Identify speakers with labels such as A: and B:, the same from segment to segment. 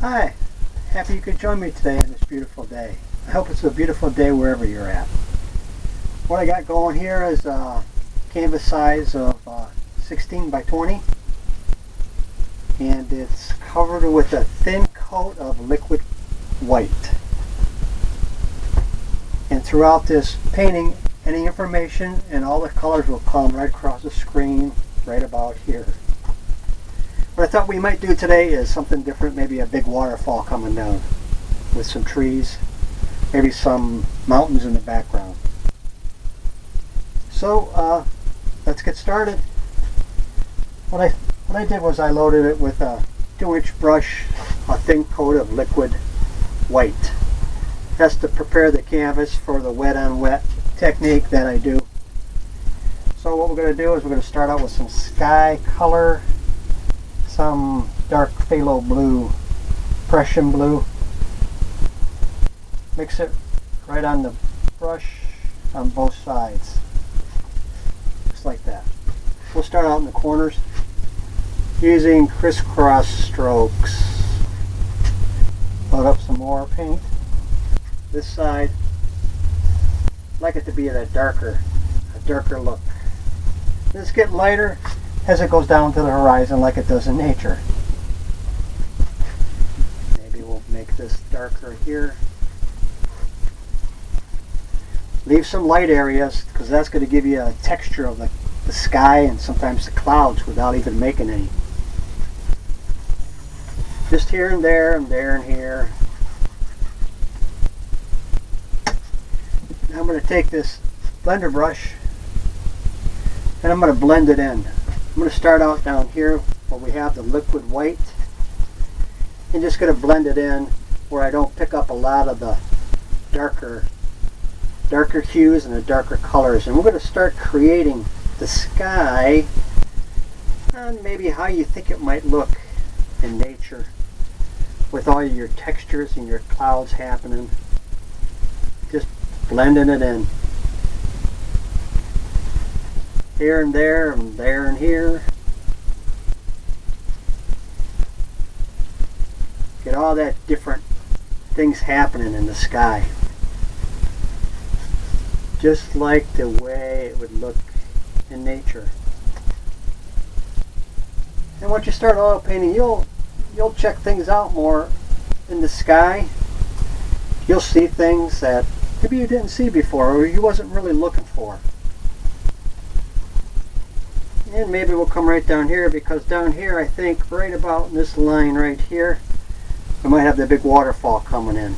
A: Hi, happy you could join me today on this beautiful day. I hope it's a beautiful day wherever you're at. What I got going here is a canvas size of 16 by 20, and it's covered with a thin coat of liquid white. And throughout this painting, any information and all the colors will come right across the screen right about here. What I thought we might do today is something different, maybe a big waterfall coming down with some trees, maybe some mountains in the background. So let's get started. What I did was I loaded it with a 2-inch brush, a thin coat of liquid white. That's to prepare the canvas for the wet on wet technique that I do. So what we're going to do is we're going to start out with some sky color, some dark phthalo blue, Prussian blue. Mix it right on the brush on both sides, just like that. We'll start out in the corners using crisscross strokes. Load up some more paint. This side, I'd like it to be a darker look. This get lighter as it goes down to the horizon like it does in nature. Maybe we'll make this darker here. Leave some light areas because that's going to give you a texture of the sky and sometimes the clouds without even making any. Just here and there and there and here. Now I'm going to take this blender brush and I'm going to blend it in. I'm going to start out down here where we have the liquid white and just going to blend it in where I don't pick up a lot of the darker hues and the darker colors. And we're going to start creating the sky and maybe how you think it might look in nature with all your textures and your clouds happening. Just blending it in. Here and there and there and here. Get all that different things happening in the sky. Just like the way it would look in nature. And once you start oil painting, you'll check things out more in the sky. You'll see things that maybe you didn't see before or you wasn't really looking for. And maybe we'll come right down here because down here I think right about in this line right here we might have the big waterfall coming in.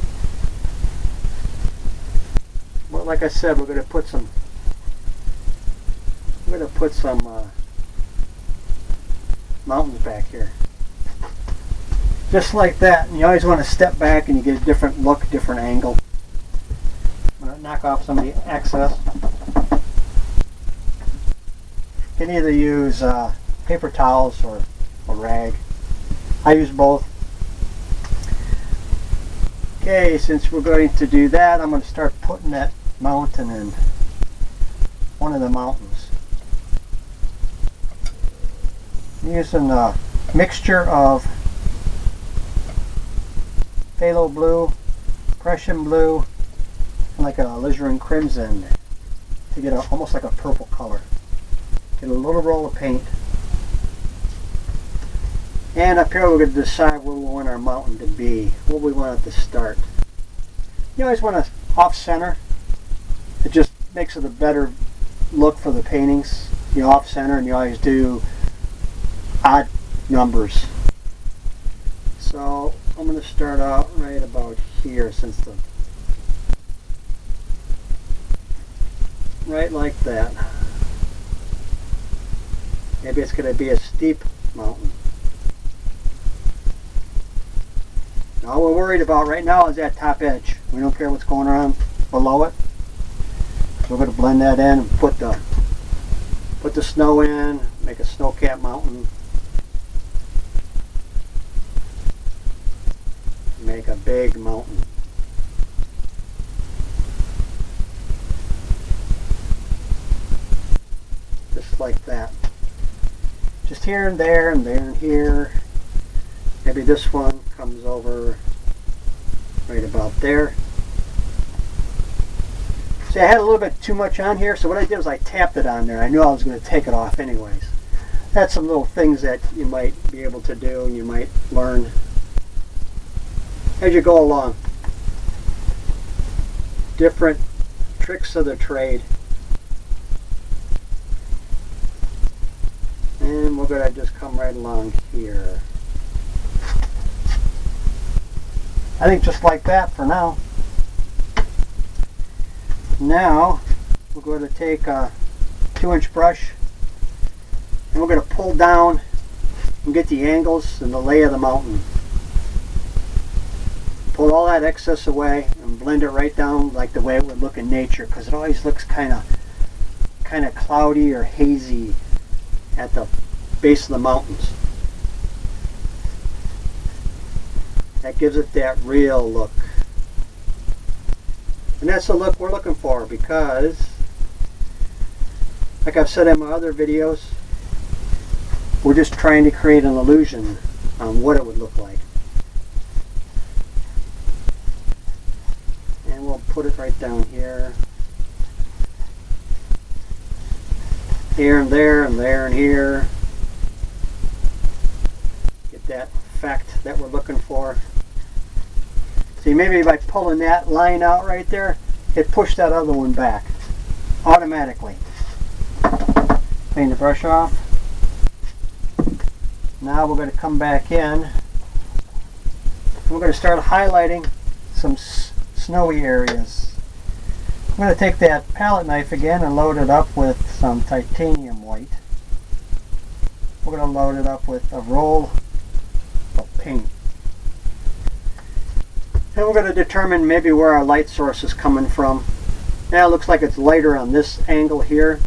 A: Well, like I said, we're going to put some mountains back here. Just like that. And you always want to step back and you get a different look, different angle. I'm going to knock off some of the excess. You can either use paper towels or a rag. I use both. Okay, since we're going to do that, I'm going to start putting that mountain in. One of the mountains. I'm using a mixture of phthalo blue, Prussian blue, and like a alizarin crimson to get almost like a purple color. Get a little roll of paint. And up here we're going to decide where we want our mountain to be, where we want it to start. You always want to off-center. It just makes it a better look for the paintings. You off-center and you always do odd numbers. So I'm going to start out right about here right like that. Maybe it's going to be a steep mountain. All we're worried about right now is that top edge. We don't care what's going on below it. We're going to blend that in and put the snow in, make a snow-capped mountain. Make a big mountain. Just like that. Just here and there and there and here. Maybe this one comes over right about there. See, I had a little bit too much on here, so what I did was I tapped it on there. I knew I was going to take it off anyways. That's some little things that you might be able to do and you might learn as you go along. Different tricks of the trade. And we're going to just come right along here. I think just like that for now. Now we're going to take a 2-inch brush and we're going to pull down and get the angles and the lay of the mountain. Pull all that excess away and blend it right down like the way it would look in nature, because it always looks kind of cloudy or hazy at the base of the mountains. That gives it that real look. And that's the look we're looking for, because like I've said in my other videos, we're just trying to create an illusion on what it would look like. And we'll put it right down here. Here and there and there and here. Get that effect that we're looking for. See, maybe by pulling that line out right there, it pushed that other one back automatically. Clean the brush off. Now we're going to come back in. We're going to start highlighting some snowy areas. I'm going to take that palette knife again and load it up with some titanium white. We're going to load it up with a roll of paint. And we're going to determine maybe where our light source is coming from. Now it looks like it's lighter on this angle here.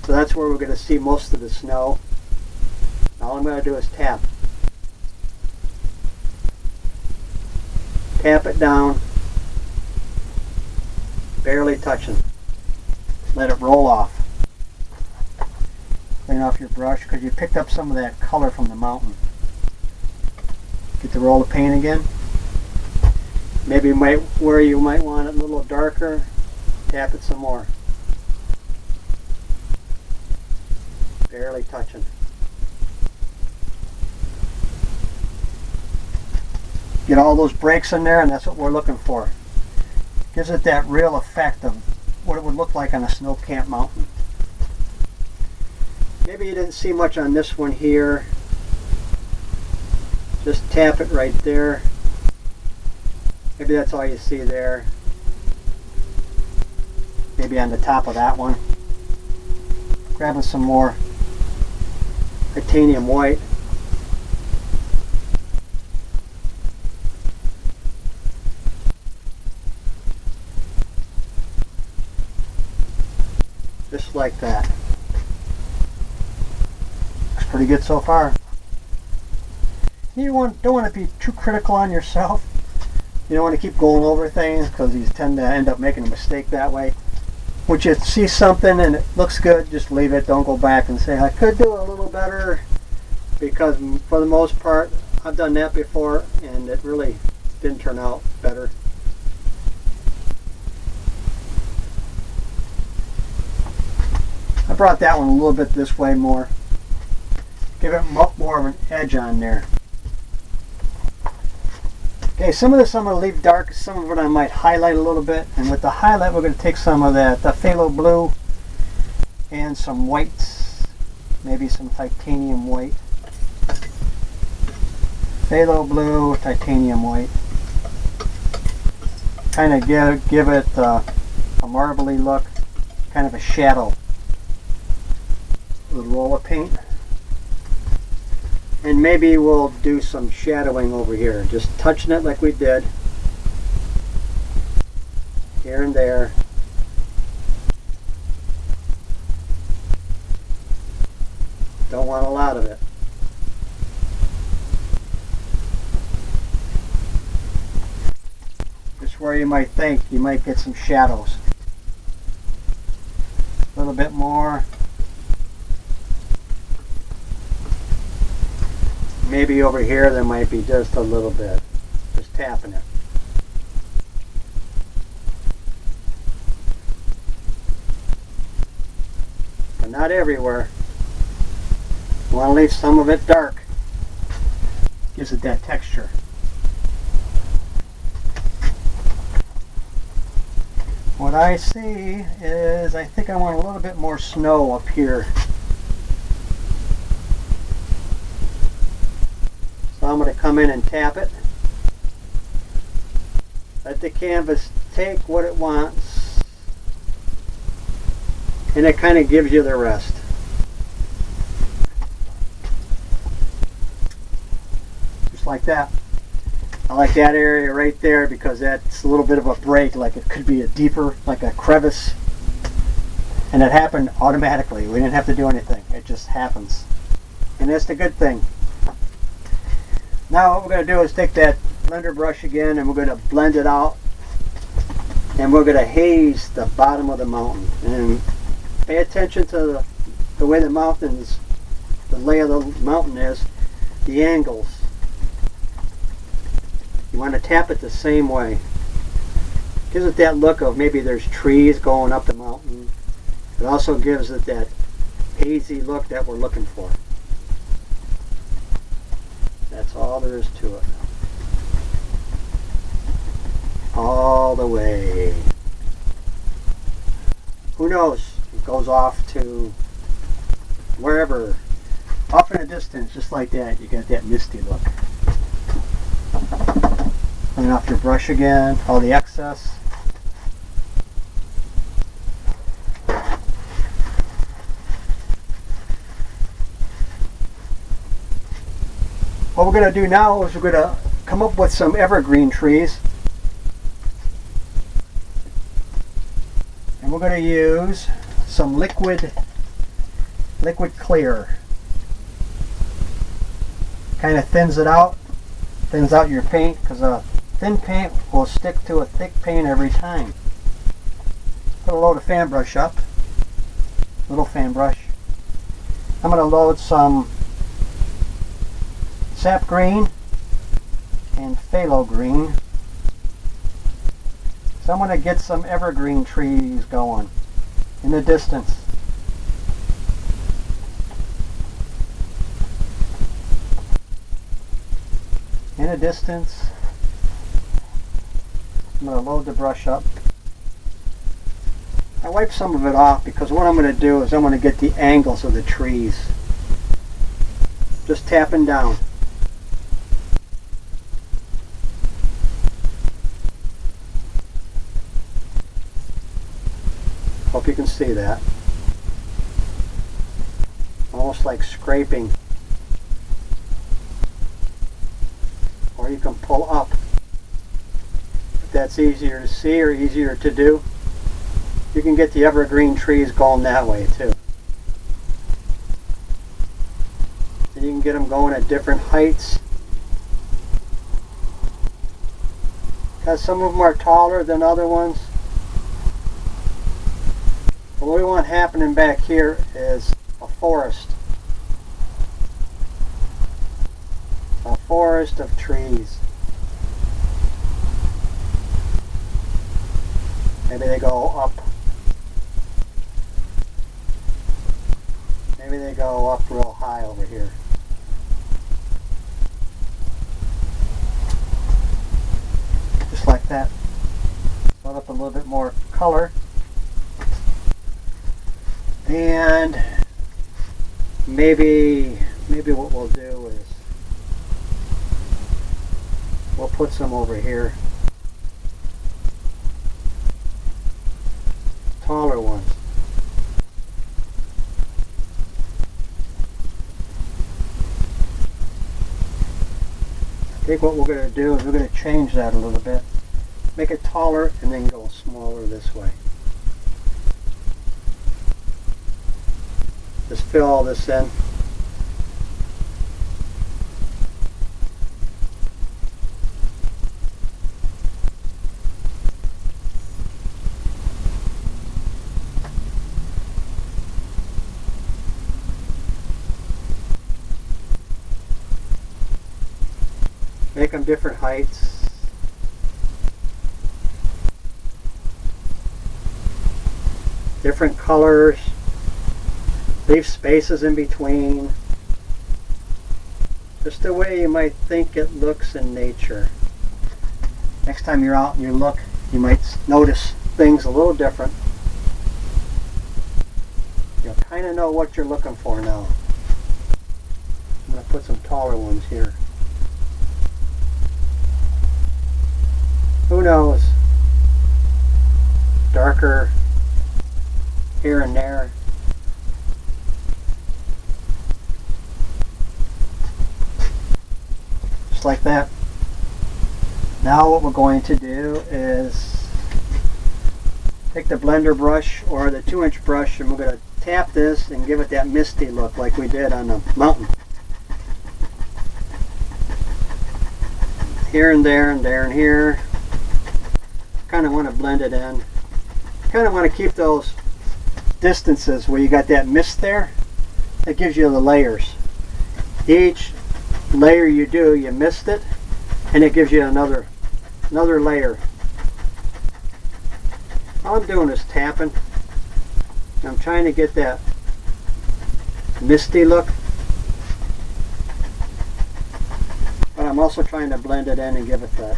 A: So that's where we're going to see most of the snow. All I'm going to do is tap. Tap it down. Barely touching. Let it roll off. Clean off your brush because you picked up some of that color from the mountain. Get the roll of paint again. Maybe where you might want it a little darker, tap it some more. Barely touching. Get all those breaks in there, and that's what we're looking for. Gives it that real effect of what it would look like on a snow-capped mountain. Maybe you didn't see much on this one here. Just tap it right there. Maybe that's all you see there. Maybe on the top of that one. Grabbing some more titanium white. Just like that. Looks pretty good so far. You don't want to be too critical on yourself. You don't want to keep going over things because you tend to end up making a mistake that way. When you see something and it looks good, just leave it. Don't go back and say, I could do it a little better, because for the most part, I've done that before and it really didn't turn out better. I brought that one a little bit this way more. Give it more of an edge on there. Okay, some of this I'm going to leave dark, some of it I might highlight a little bit, and with the highlight we're going to take some of that phthalo blue and some whites, maybe some titanium white. Phthalo blue, titanium white. Kind of give it a marbly look, kind of a shadow. A little roll of paint. And maybe we'll do some shadowing over here, just touching it like we did. Here and there. Don't want a lot of it. Just where you might think you might get some shadows. A little bit more. maybe over here there might be just a little bit. Just tapping it. But not everywhere. You want to leave some of it dark. Gives it that texture. What I see is I think I want a little bit more snow up here. So I'm going to come in and tap it. Let the canvas take what it wants. And it kind of gives you the rest. Just like that. I like that area right there because that's a little bit of a break, like it could be a deeper, like a crevice. And it happened automatically. We didn't have to do anything. It just happens. And that's the good thing. Now what we're going to do is take that blender brush again and we're going to blend it out. And we're going to haze the bottom of the mountain. And pay attention to the way the mountains, the lay of the mountain is, the angles. You want to tap it the same way. Gives it that look of maybe there's trees going up the mountain. It also gives it that hazy look that we're looking for. That's all there is to it. All the way. Who knows? It goes off to wherever. Off in the distance, just like that, you got that misty look. Clean off your brush again, all the excess. What we're going to do now is we're going to come up with some evergreen trees. And we're going to use some liquid clear. Kind of thins out your paint, because a thin paint will stick to a thick paint every time. Put a load of fan brush up, little fan brush. I'm going to load some sap green and phthalo green. So I'm going to get some evergreen trees going in the distance. In a distance. I'm going to load the brush up. I wipe some of it off because what I'm going to do is I'm going to get the angles of the trees. Just tapping down. Hope you can see that. Almost like scraping. Or you can pull up. If that's easier to see or easier to do, you can get the evergreen trees going that way too. And you can get them going at different heights. Because some of them are taller than other ones. But what we want happening back here is a forest. A forest of trees. Maybe they go up. Maybe they go up real high over here. Just like that. Let up a little bit more color. And maybe what we'll do is we'll put some over here. Taller ones. I think what we're going to do is we're going to change that a little bit. Make it taller and then go smaller this way. Just fill all this in. Make them different heights. Different colors. Leave spaces in between. Just the way you might think it looks in nature. Next time you're out and you look, you might notice things a little different. You'll kind of know what you're looking for now. I'm going to put some taller ones here. Who knows? Darker here and there. Just like that. Now what we're going to do is take the blender brush or the 2-inch brush, and we're going to tap this and give it that misty look like we did on the mountain. Here and there and there and here. Kind of want to blend it in. Kind of want to keep those distances where you got that mist there. That gives you the layers. Each layer you do, you mist it, and it gives you another layer. All I'm doing is tapping. I'm trying to get that misty look, but I'm also trying to blend it in and give it that.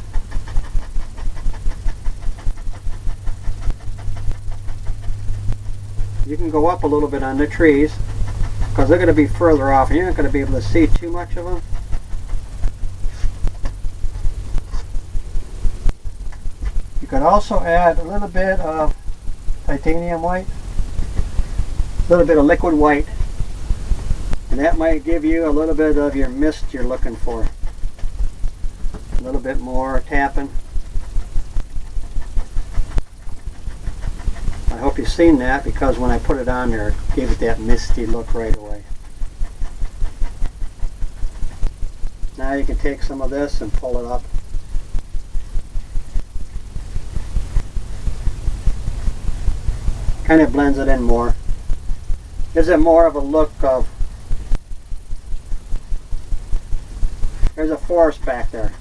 A: You can go up a little bit on the trees because they're going to be further off and you're not going to be able to see too much of them. You could also add a little bit of titanium white, a little bit of liquid white, and that might give you a little bit of your mist you're looking for. A little bit more tapping. I hope you've seen that, because when I put it on there, it gave it that misty look right away. Now you can take some of this and pull it up. Kind of blends it in more. Gives it more of a look of, there's a forest back there.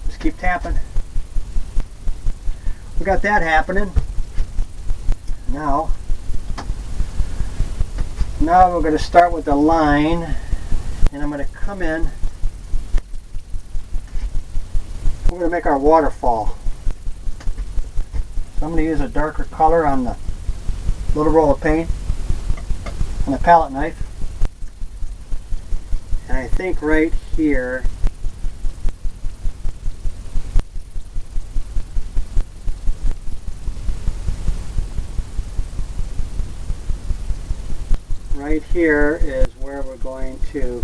A: Just keep tapping. We got that happening. Now we're going to start with the line, and I'm going to come in. We're going to make our waterfall. So I'm going to use a darker color on the little roll of paint and a palette knife. And I think right here, is where we're going to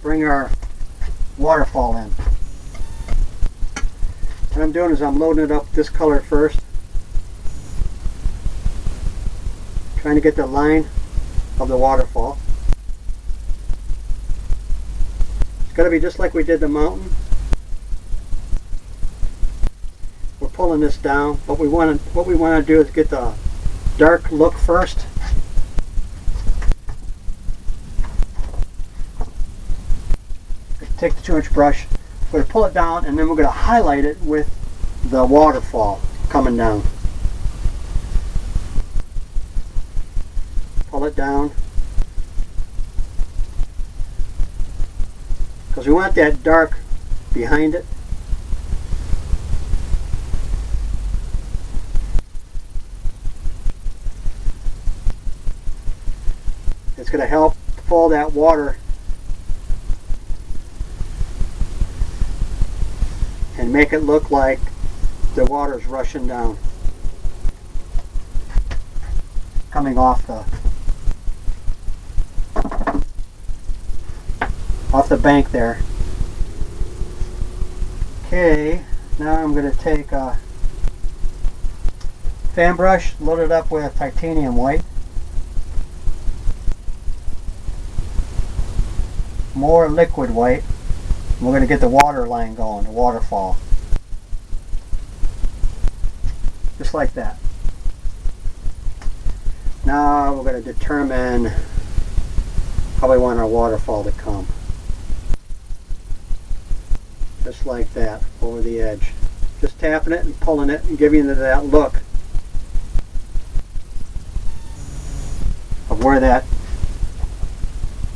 A: bring our waterfall in. What I'm doing is I'm loading it up this color first, trying to get the line of the waterfall. It's got to be just like we did the mountain. We're pulling this down. What we want to do is get the dark look first. Take the 2-inch brush, we're going to pull it down, and then we're going to highlight it with the waterfall coming down. Pull it down, because we want that dark behind it. It's going to help pull that water and make it look like the water's rushing down, coming off the bank there. Okay, now I'm going to take a fan brush, load it up with titanium white. more liquid white. And we're going to get the water line going, the waterfall. Just like that. Now we're going to determine how we want our waterfall to come. Just like that, over the edge. Just tapping it and pulling it and giving it that look of where that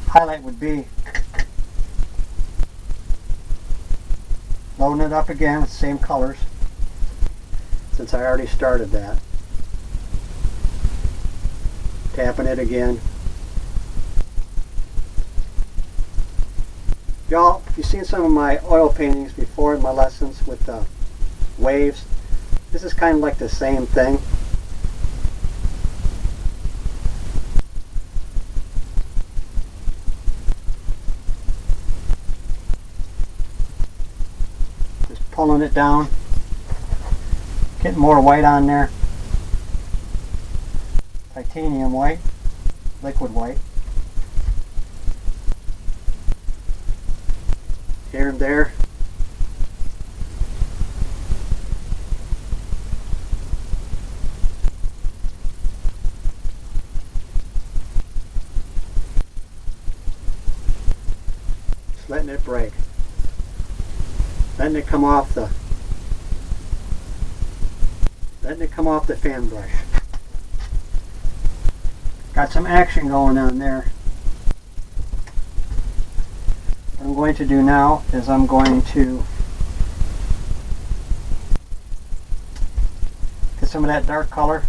A: highlight would be. Loading it up again, same colors, since I already started that. Tapping it again. Y'all, if you've seen some of my oil paintings before in my lessons with the waves, this is kind of like the same thing. Just pulling it down, getting more white on there. Titanium white, liquid white. Here and there. Just letting it break. Letting it come off the fan brush. Got some action going on there. What I'm going to do now is I'm going to get some of that dark color.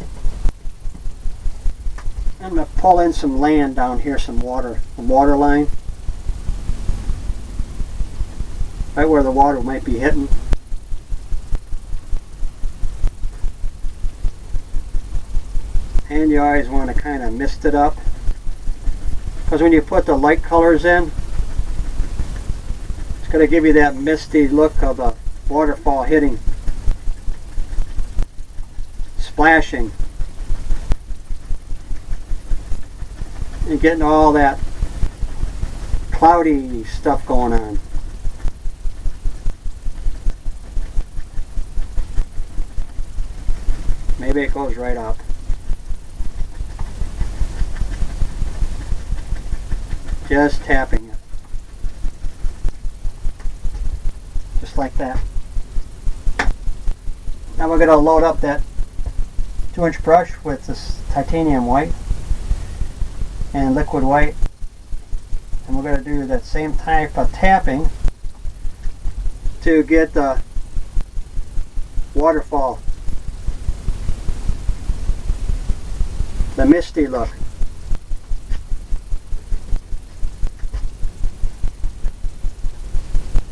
A: I'm going to pull in some land down here, some water line. Right where the water might be hitting. And you always want to kind of mist it up, because when you put the light colors in, it's going to give you that misty look of the waterfall hitting, splashing, and getting all that cloudy stuff going on. Maybe it goes right up. Just tapping it. Just like that. Now we're going to load up that 2-inch brush with this titanium white and liquid white. And we're going to do that same type of tapping to get the waterfall, the misty look.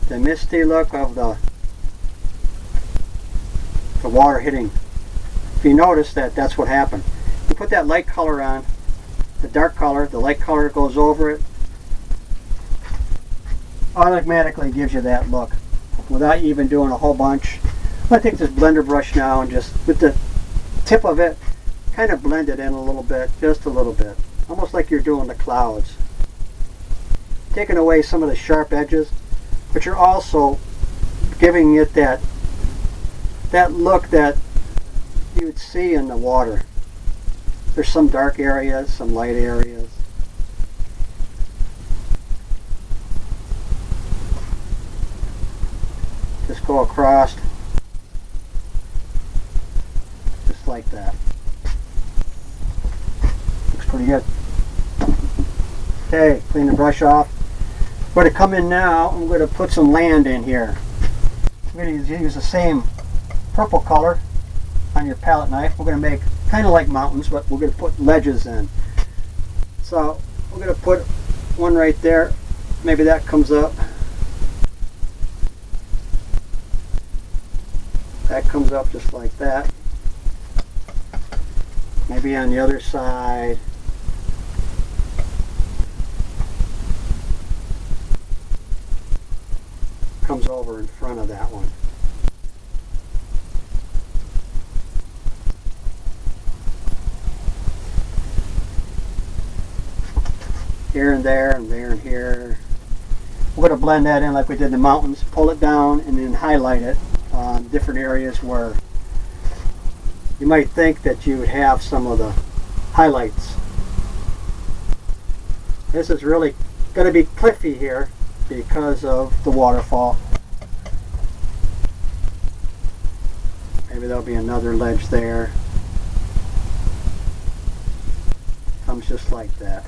A: The misty look of the water hitting. If you notice that's what happened. You put that light color on, the dark color, the light color goes over it, automatically gives you that look without even doing a whole bunch. I'm going to take this blender brush now and just with the tip of it kind of blend it in a little bit, just a little bit, almost like you're doing the clouds, taking away some of the sharp edges, but you're also giving it that look that you would see in the water. There's some dark areas, some light areas. Just go across, just like that. Looks pretty good. Okay, clean the brush off. I'm going to come in now, I'm going to put some land in here. I'm going to use the same purple color on your palette knife. We're going to make kind of like mountains, but we're going to put ledges in. So we're going to put one right there. Maybe that comes up. That comes up just like that. Maybe on the other side. Comes over in front of that one. Here and there and there and here. We're going to blend that in like we did in the mountains, pull it down and then highlight it on different areas where you might think that you would have some of the highlights. This is really going to be cliffy here because of the waterfall. Maybe there'll be another ledge there. Comes just like that.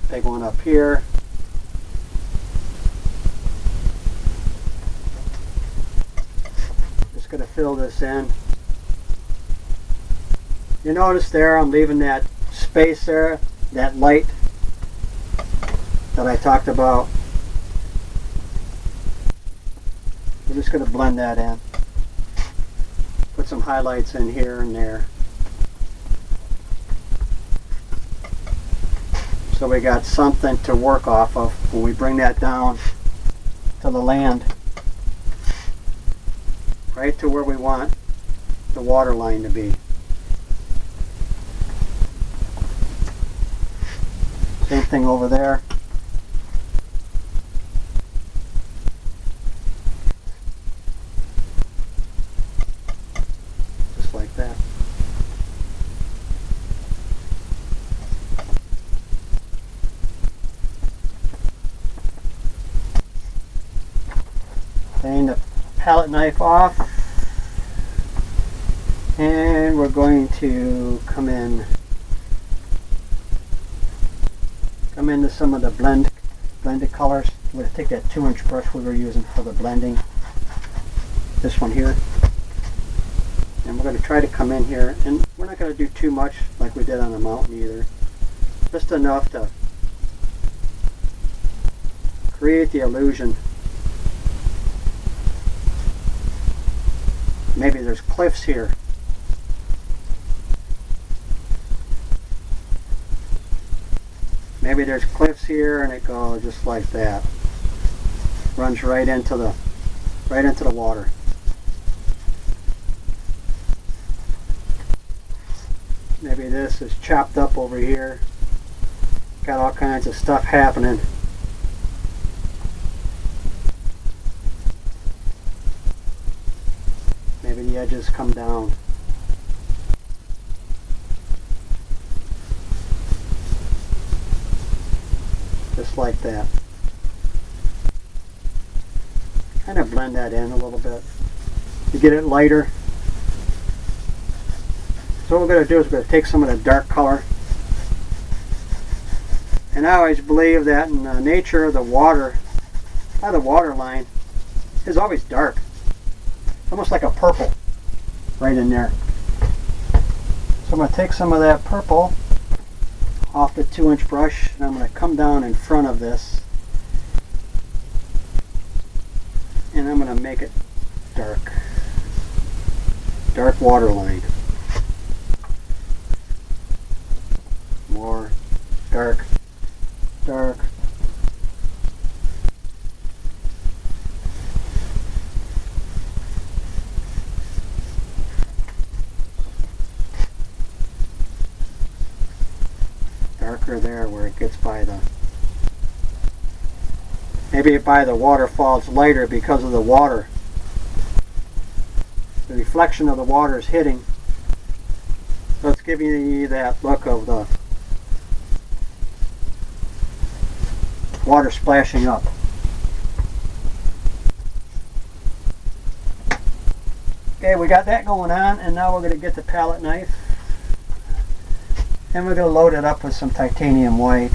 A: Big one up here. Just going to fill this in. You notice there I'm leaving that space there, that light that I talked about. We're just going to blend that in. Put some highlights in here and there. So we got something to work off of when we bring that down to the land. Right to where we want the water line to be. Same thing over there. Just like that. Clean the palette knife off. And we're going to come into some of the blended colors. We're going to take that 2-inch brush we were using for the blending, this one here, and we're going to try to come in here, and we're not going to do too much like we did on the mountain either, just enough to create the illusion. Maybe there's cliffs here. Maybe there's cliffs here and it goes just like that. Runs right into the water. Maybe this is chopped up over here. Got all kinds of stuff happening. Maybe the edges come down. Just like that. Kind of blend that in a little bit to get it lighter. So what we're going to do is we're going to take some of the dark color. And I always believe that in the nature of the water, the water line is always dark. Almost like a purple right in there. So I'm going to take some of that purple off the 2-inch brush, and I'm going to come down in front of this, and I'm going to make it dark. Dark water line. More dark, dark. Darker there where it gets by the, maybe by the waterfall it's lighter because of the water. The reflection of the water is hitting. So it's giving you that look of the water splashing up. Okay, we got that going on, and now we're going to get the palette knife. And we're going to load it up with some titanium white,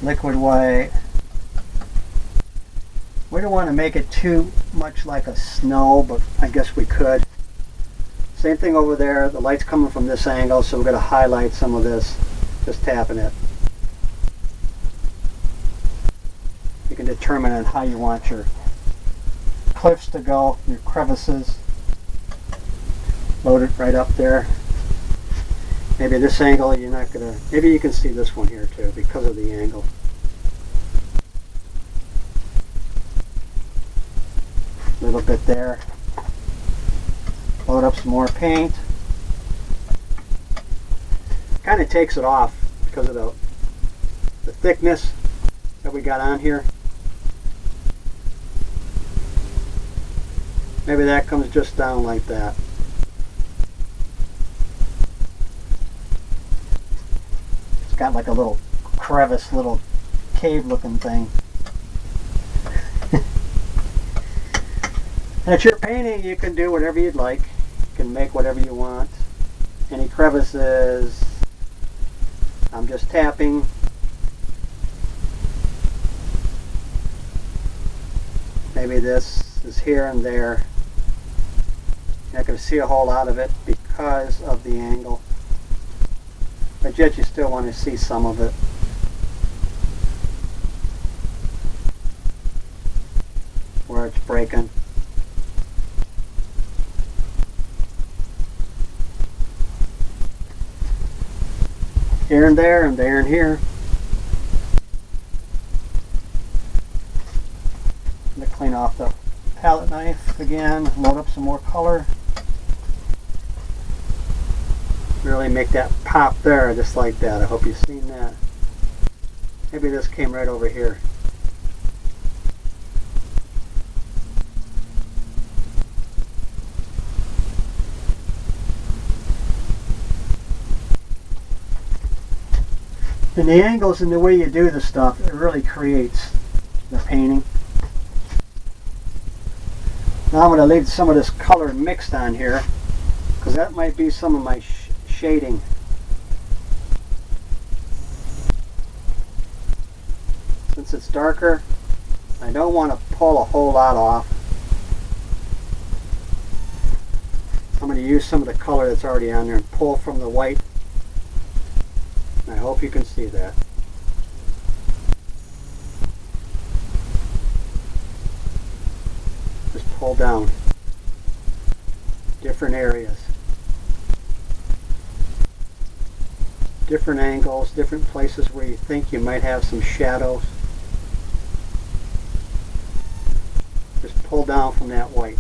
A: liquid white. We don't want to make it too much like a snow, but I guess we could. Same thing over there. The light's coming from this angle, so we're going to highlight some of this, just tapping it. You can determine on how you want your cliffs to go, your crevices. Load it right up there. Maybe this angle you're not going to, maybe you can see this one here too because of the angle. A little bit there. Load up some more paint. kind of takes it off because of the thickness that we got on here. Maybe that comes just down like that. It's got like a little crevice, little cave looking thing. And it's your painting, you can do whatever you'd like. You can make whatever you want. Any crevices, I'm just tapping. Maybe this is here and there. You're not going to see a whole lot of it because of the angle. But yet you still want to see some of it. Where it's breaking. Here and there and there and here. I'm going to clean off the palette knife again, load up some more color. Really make that pop there, just like that. I hope you've seen that. Maybe this came right over here. And the angles and the way you do the stuff, it really creates the painting. Now I'm going to leave some of this color mixed on here, because that might be some of my shading. Since it's darker, I don't want to pull a whole lot off. I'm going to use some of the color that's already on there and pull from the white. I hope you can see that. Just pull down different areas, different angles, different places where you think you might have some shadows. Just pull down from that white.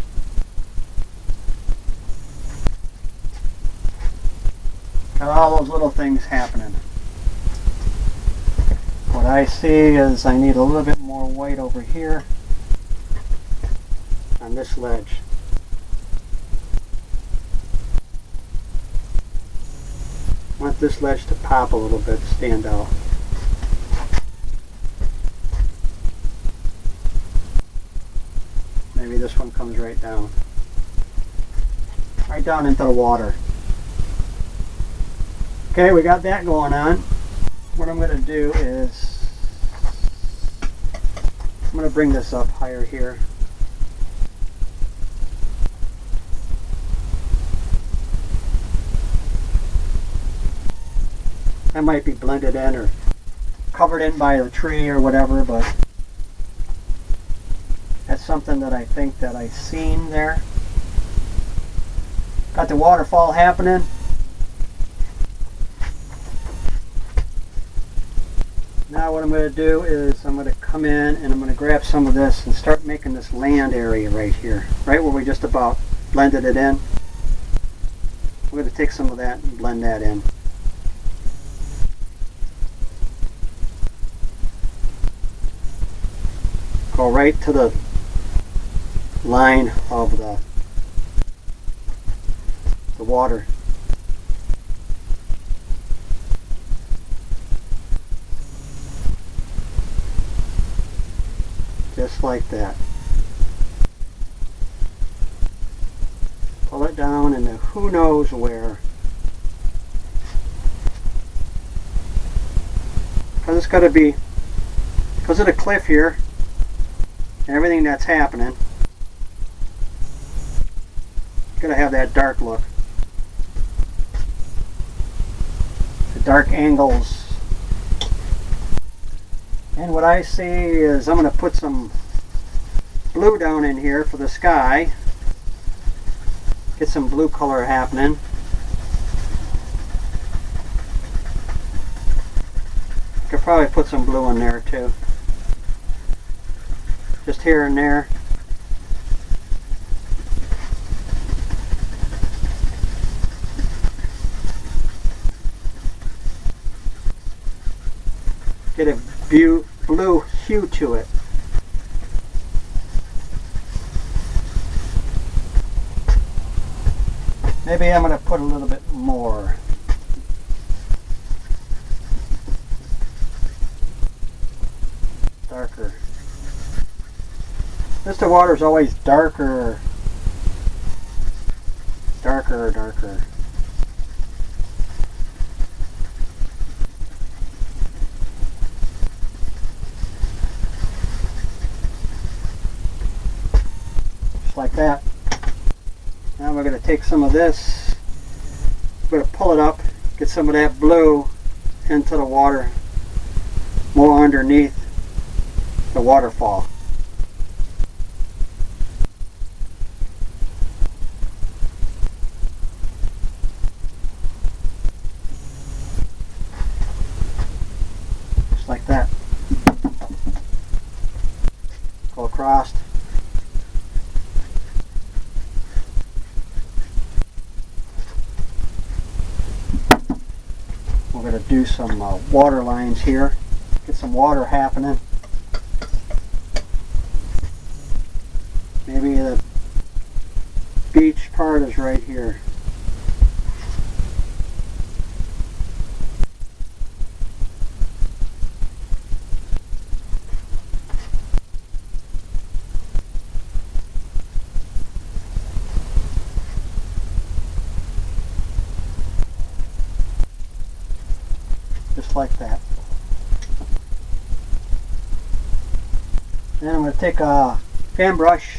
A: Got all those little things happening. What I see is I need a little bit more white over here on this ledge. I want this ledge to pop a little bit, stand out. Maybe this one comes right down. Right down into the water. Okay, we got that going on. What I'm going to do is I'm going to bring this up higher here. That might be blended in or covered in by the tree or whatever, but that's something that I think that I've seen there. Got the waterfall happening. Now what I'm going to do is I'm going to come in and I'm going to grab some of this and start making this land area right here, right where we just about blended it in. I'm going to take some of that and blend that in. Go right to the line of the water. Just like that. Pull it down into who knows where. Because it's got to be, because of the cliff here, and everything that's happening, it's got to have that dark look. The dark angles. And what I see is I'm going to put some blue down in here for the sky. Get some blue color happening. Could probably put some blue in there too. Just here and there. blue hue to it. Maybe I'm going to put a little bit more. Darker. The water is always darker. Darker, darker. Just like that. Now we're going to take some of this, we're going to pull it up, get some of that blue into the water, more underneath the waterfall. Just like that. Go across. We're going to do some water lines here, get some water happening. Maybe the beach part is right here. Just like that. Then I'm going to take a fan brush.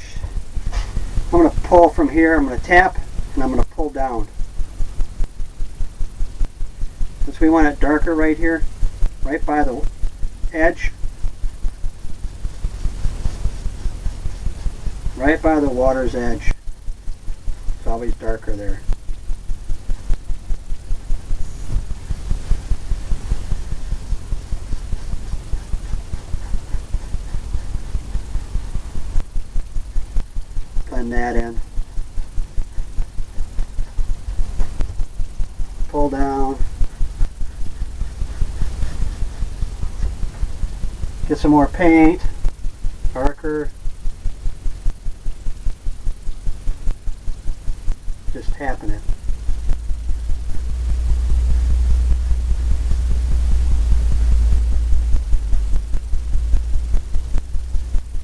A: I'm going to pull from here. I'm going to tap and I'm going to pull down. Since we want it darker right here, right by the edge, right by the water's edge. It's always darker there. Blend that in. Pull down. Get some more paint. Darker. Just tapping it.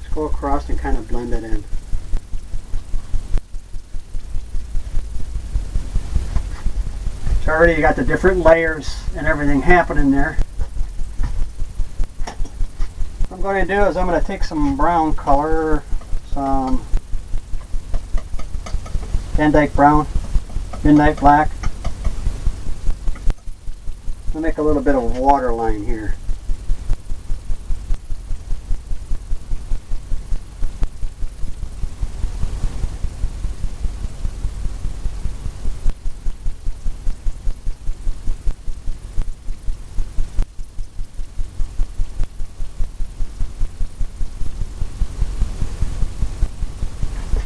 A: Just go across and kind of blend it in. So already you got the different layers and everything happening there. What I'm going to do is I'm going to take some brown color, some Van Dyke brown, midnight black. I'll make a little bit of a water line here.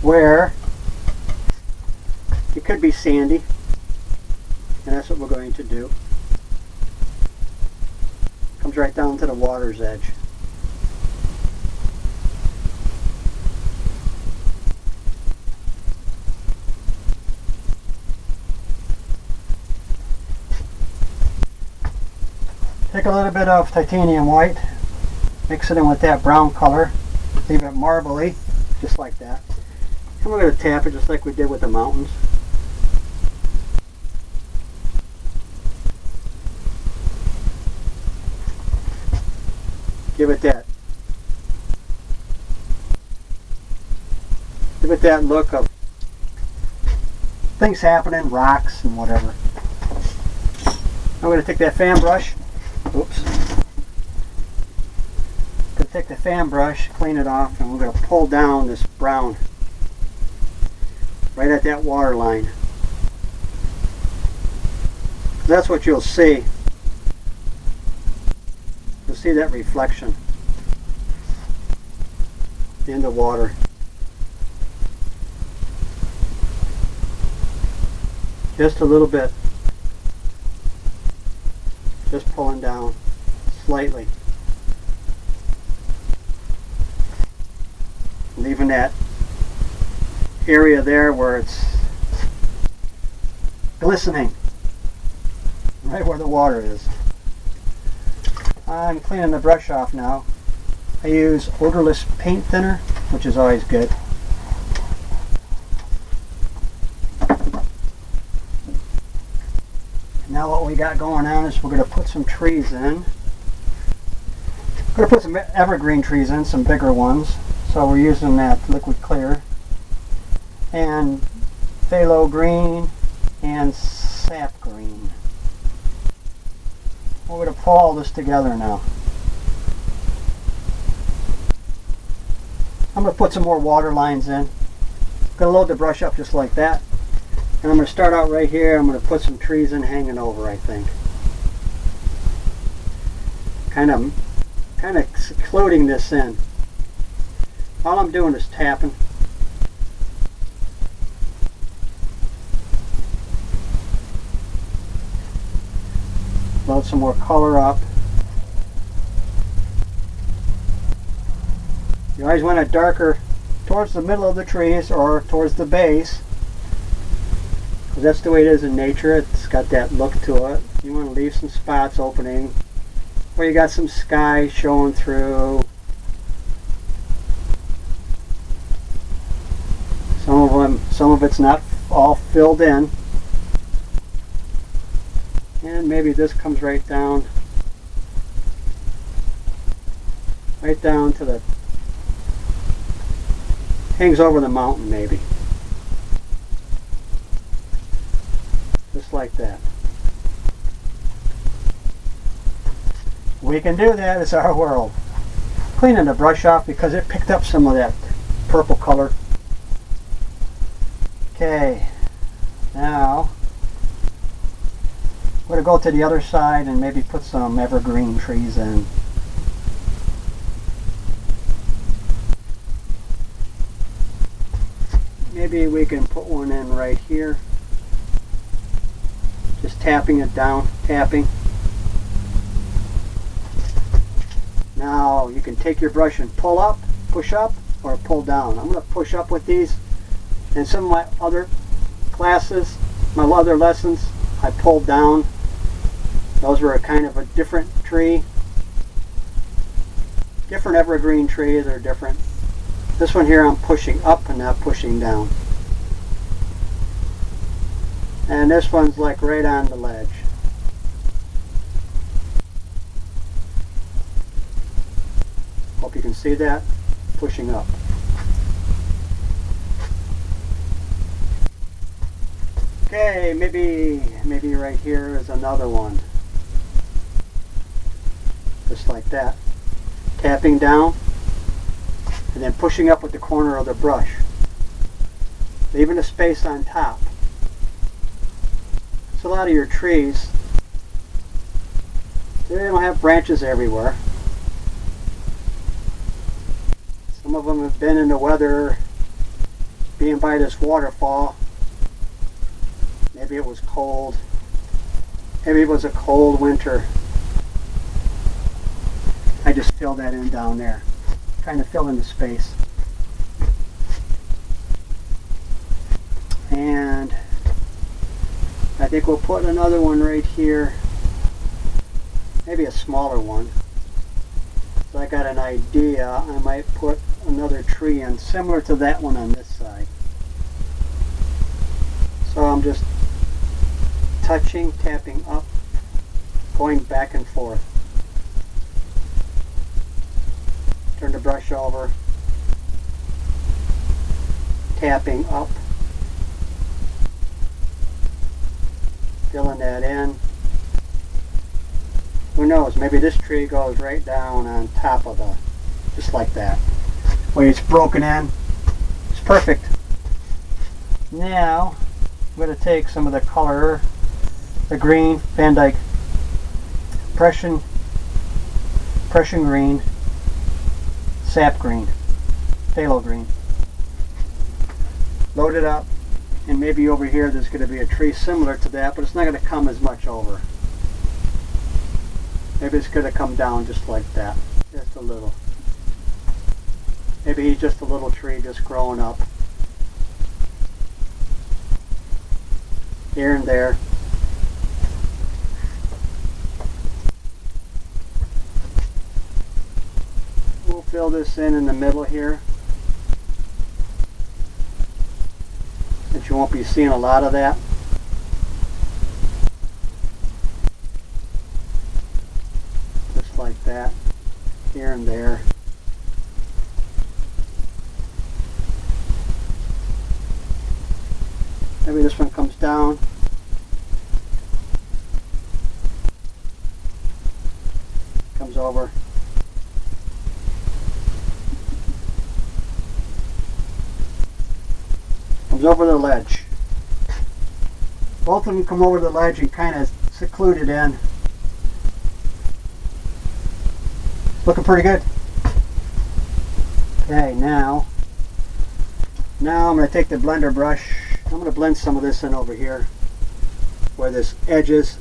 A: Where it could be sandy, and that's what we're going to do. Comes right down to the water's edge. Take a little bit of titanium white, mix it in with that brown color, leave it marbly, just like that. And we're going to tap it just like we did with the mountains. Give it that look of things happening, rocks and whatever. I'm going to take that fan brush. Oops. Going to take the fan brush, clean it off, and we're going to pull down this brown right at that water line. That's what you'll see. You'll see that reflection in the water. Just a little bit. Just pulling down slightly. leaving that area there where it's glistening, right where the water is. I'm cleaning the brush off now. I use odorless paint thinner, which is always good. Now what we got going on is we're going to put some trees in. We're going to put some evergreen trees in, some bigger ones. So we're using that liquid clear and phthalo green and sap green. We're going to pull all this together now. I'm going to put some more water lines in. I'm going to load the brush up just like that. And I'm going to start out right here. I'm going to put some trees in hanging over, I think. Kind of secluding this in. All I'm doing is tapping. Load some more color up. You always want it darker towards the middle of the trees or towards the base. That's the way it is in nature. It's got that look to it. You want to leave some spots opening where you got some sky showing through. Some of it's not all filled in. And maybe this comes right down to the, hangs over the mountain maybe. Just like that. We can do that. It's our world. Cleaning the brush off because it picked up some of that purple color. Okay, now we're going to go to the other side and maybe put some evergreen trees in. Maybe we can put one in right here. Just tapping it down, tapping. Now you can take your brush and pull up, push up, or pull down. I'm going to push up with these. In some of my other classes, my other lessons, I pulled down. Those were a kind of a different tree. Different evergreen trees are different. This one here I'm pushing up and not pushing down. And this one's like right on the ledge. Hope you can see that. Pushing up. Okay, maybe right here is another one. Just like that. Tapping down and then pushing up with the corner of the brush. Leaving a space on top. So a lot of your trees, they don't have branches everywhere. Some of them have been in the weather, being by this waterfall. Maybe it was cold. Maybe it was a cold winter. I just filled that in down there. Trying to fill in the space. And I think we'll put another one right here. Maybe a smaller one. So I got an idea. I might put another tree in similar to that one on this side. So I'm just touching, tapping up, going back and forth. Turn the brush over, tapping up, filling that in. Who knows, maybe this tree goes right down on top of the, just like that. The way it's broken in, it's perfect. Now, I'm going to take some of the color, the green, Van Dyke, Prussian green, sap green, phthalo green. Load it up, and maybe over here there's going to be a tree similar to that, but it's not going to come as much over. Maybe it's going to come down just like that, just a little. Maybe he's just a little tree just growing up. Here and there. We'll fill this in the middle here. Since you won't be seeing a lot of that. Just like that. Here and there. Maybe this one comes down. Comes over. Comes over the ledge. Both of them come over the ledge and kind of secluded in. Looking pretty good. Okay, now I'm going to take the blender brush. I'm going to blend some of this in over here where this edge is.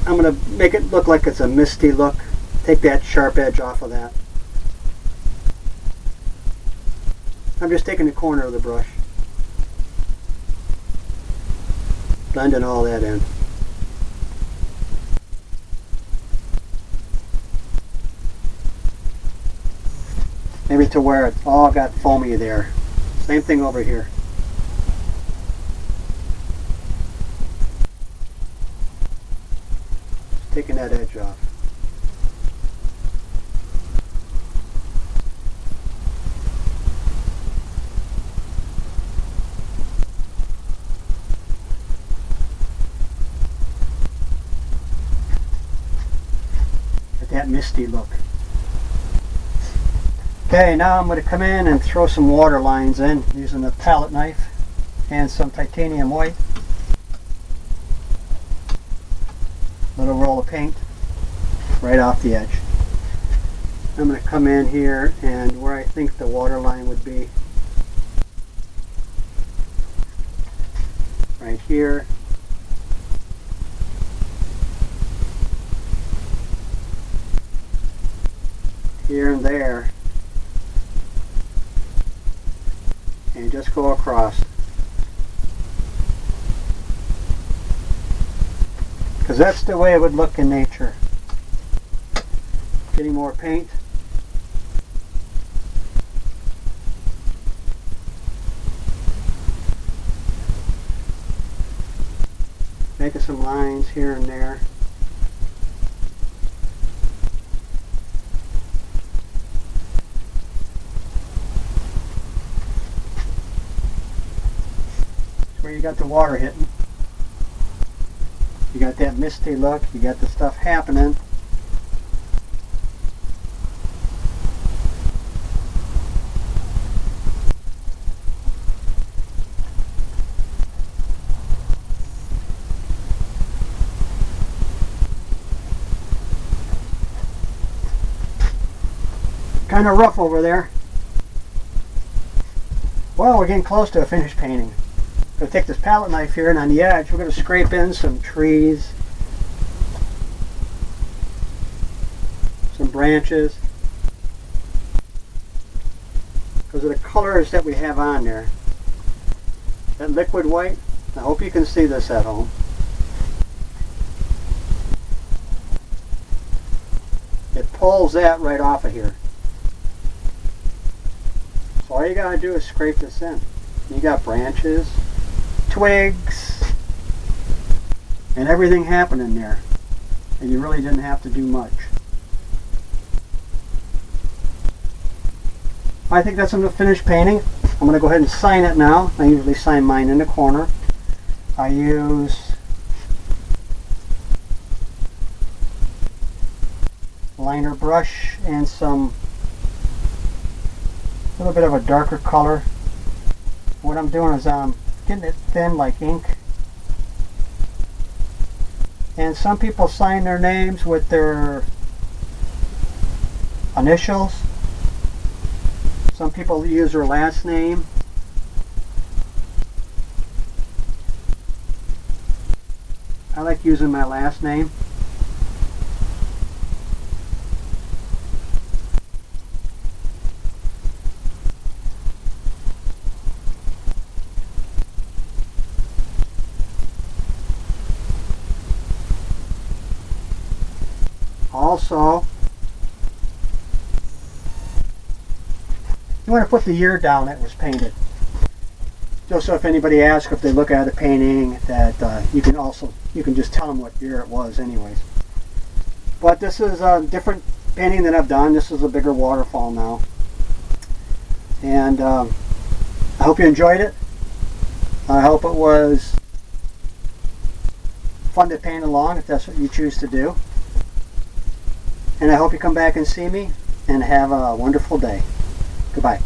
A: I'm going to make it look like it's a misty look. Take that sharp edge off of that. I'm just taking the corner of the brush. Blending all that in. Maybe to where it all got foamy there. Same thing over here. Taking that edge off. Get that misty look. Okay, now I'm going to come in and throw some water lines in using a palette knife and some titanium white. Little roll of paint right off the edge. I'm going to come in here and where I think the water line would be, right here. Here and there. And just go across. Because that's the way it would look in nature. Getting more paint. Making some lines here and there. That's where you got the water hitting. You got that misty look, you got the stuff happening. Kind of rough over there. Well, we're getting close to a finished painting. I'm going to take this palette knife here and on the edge we're going to scrape in some trees, some branches, because of the colors that we have on there. That liquid white, I hope you can see this at home. It pulls that right off of here. So all you got to do is scrape this in. You got branches, twigs, and everything happening there, and you really didn't have to do much. I think that's a finished painting. I'm going to go ahead and sign it now. I usually sign mine in the corner. I use liner brush and some little bit of a darker color. What I'm doing is getting it thin like ink. And some people sign their names with their initials. Some people use their last name. I like using my last name. Also, you want to put the year down that it was painted. Just so if anybody asks, if they look at a painting, that you can just tell them what year it was anyways. But this is a different painting that I've done. This is a bigger waterfall now. And I hope you enjoyed it. I hope it was fun to paint along if that's what you choose to do. And I hope you come back and see me and have a wonderful day. Goodbye.